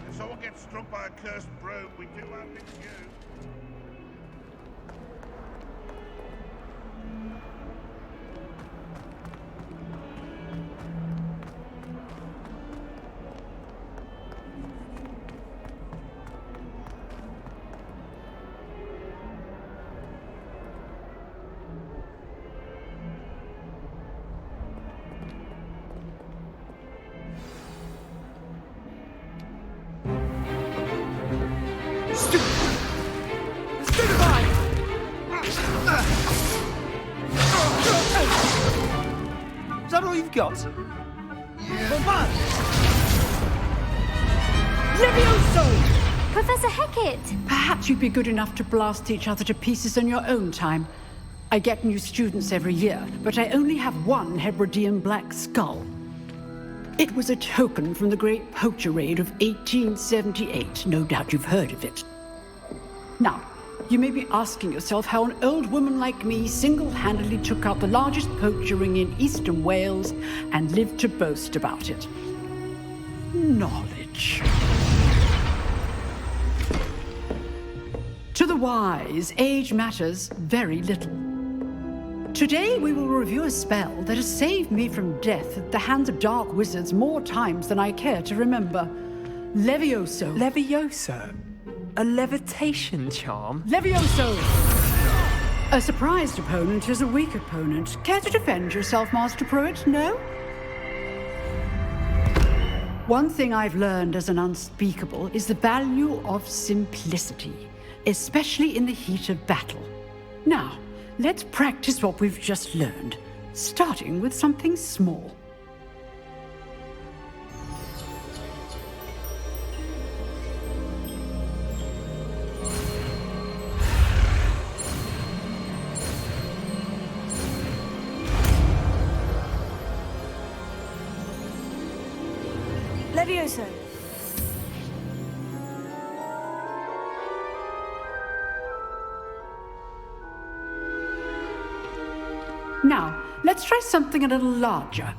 If someone gets struck by a cursed broom, we do have this view. Is that all you've got? Levioso! Professor Hecat! Perhaps you'd be good enough to blast each other to pieces in your own time. I get new students every year, but I only have one Hebridean black skull. It was a token from the Great Poacher Raid of 1878. No doubt you've heard of it. Now, you may be asking yourself how an old woman like me single-handedly took out the largest poacher ring in eastern Wales and lived to boast about it. Knowledge. To the wise, age matters very little. Today we will review a spell that has saved me from death at the hands of dark wizards more times than I care to remember. Levioso. Levioso? A levitation charm? Levioso! A surprised opponent is a weak opponent. Care to defend yourself, Master Pruitt? No? One thing I've learned as an unspeakable is the value of simplicity, especially in the heat of battle. Now, let's practice what we've just learned, starting with something small. Levioso! Now, let's try something a little larger.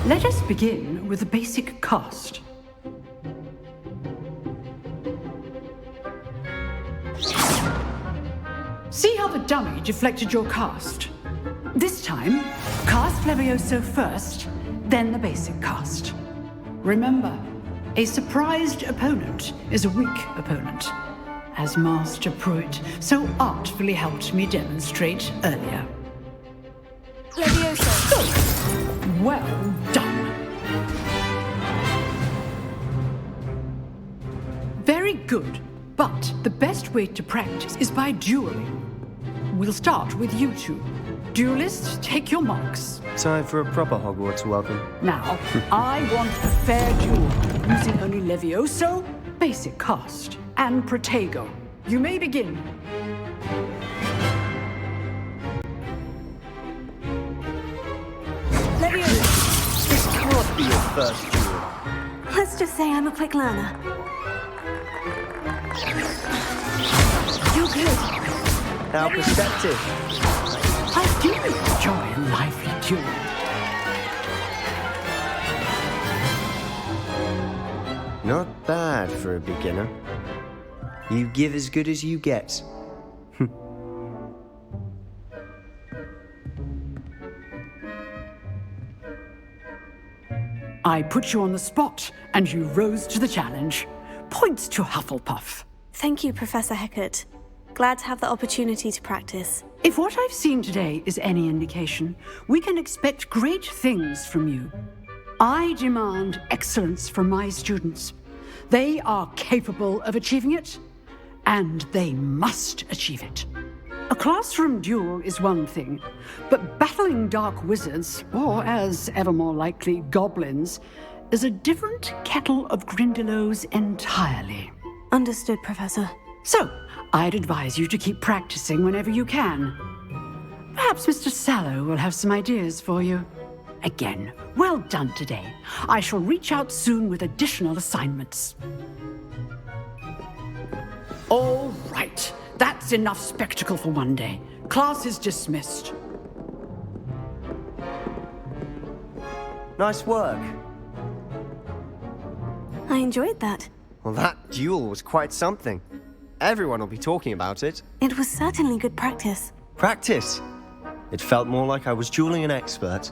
Let us begin with a basic cast. See how the dummy deflected your cast? This time, cast Levioso first, then the basic cast. Remember, a surprised opponent is a weak opponent, as Master Pruitt so artfully helped me demonstrate earlier. Levioso! Good. Well done. Very good, but the best way to practice is by dueling. We'll start with you two. Duelists, take your marks. Time for a proper Hogwarts welcome. Now, I want a fair duel, using only Levioso, basic cast, and Protego. You may begin. Levioso! This can't be your first duel. Let's just say I'm a quick learner. You're good. How perceptive. I do enjoy a lively duel. Not bad for a beginner. You give as good as you get. I put you on the spot, and you rose to the challenge. Points to Hufflepuff. Thank you, Professor Hecat. Glad to have the opportunity to practice. If what I've seen today is any indication, we can expect great things from you. I demand excellence from my students. They are capable of achieving it, and they must achieve it. A classroom duel is one thing, but battling dark wizards, or as ever more likely, goblins, is a different kettle of Grindylows entirely. Understood, Professor. So, I'd advise you to keep practicing whenever you can. Perhaps Mr. Sallow will have some ideas for you. again. Well done today. I shall reach out soon with additional assignments. All right. That's enough spectacle for one day. Class is dismissed. Nice work. I enjoyed that. Well, that duel was quite something. Everyone will be talking about it. It was certainly good practice. Practice. It felt more like I was dueling an expert.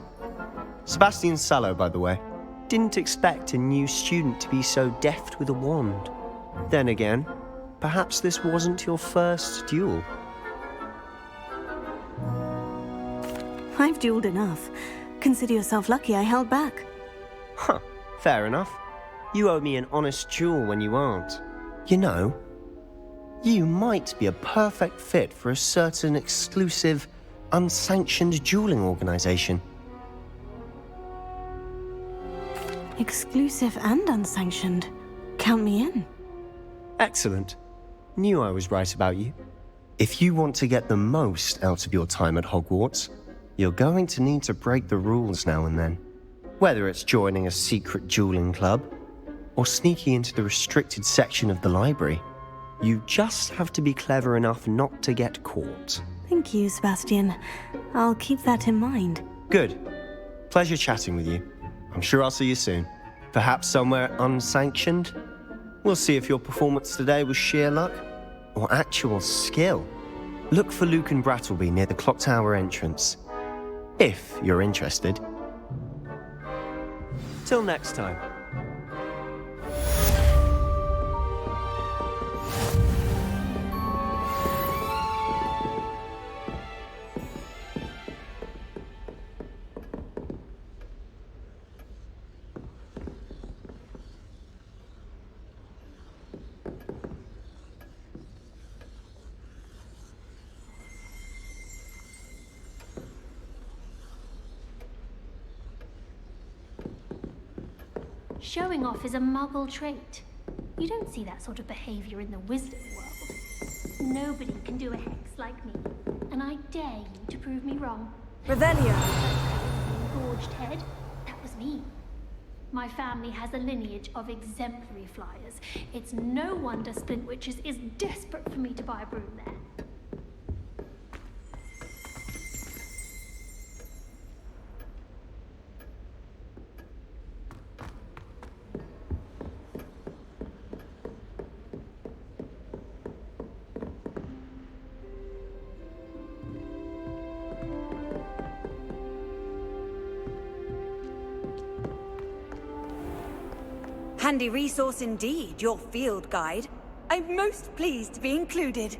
Sebastian Sallow, by the way. Didn't expect a new student to be so deft with a wand. Then again, perhaps this wasn't your first duel. I've dueled enough. Consider yourself lucky I held back. Huh, fair enough. You owe me an honest duel when you aren't. You know, you might be a perfect fit for a certain exclusive, unsanctioned dueling organization. Exclusive and unsanctioned. Count me in. Excellent. Knew I was right about you. If you want to get the most out of your time at Hogwarts, you're going to need to break the rules now and then. Whether it's joining a secret dueling club, or sneaking into the restricted section of the library, you just have to be clever enough not to get caught. Thank you, Sebastian. I'll keep that in mind. Good. Pleasure chatting with you. I'm sure I'll see you soon. Perhaps somewhere unsanctioned? We'll see if your performance today was sheer luck or actual skill. Look for Luke and Brattleby near the clock tower entrance, if you're interested. Till next time. Showing off is a muggle trait. You don't see that sort of behavior in the wizarding world. Nobody can do a hex like me, and I dare you to prove me wrong. Revelio! Gorged head, that was me. My family has a lineage of exemplary flyers. It's no wonder Splintwitches is desperate for me to buy a broom there. Handy resource indeed, your field guide. I'm most pleased to be included.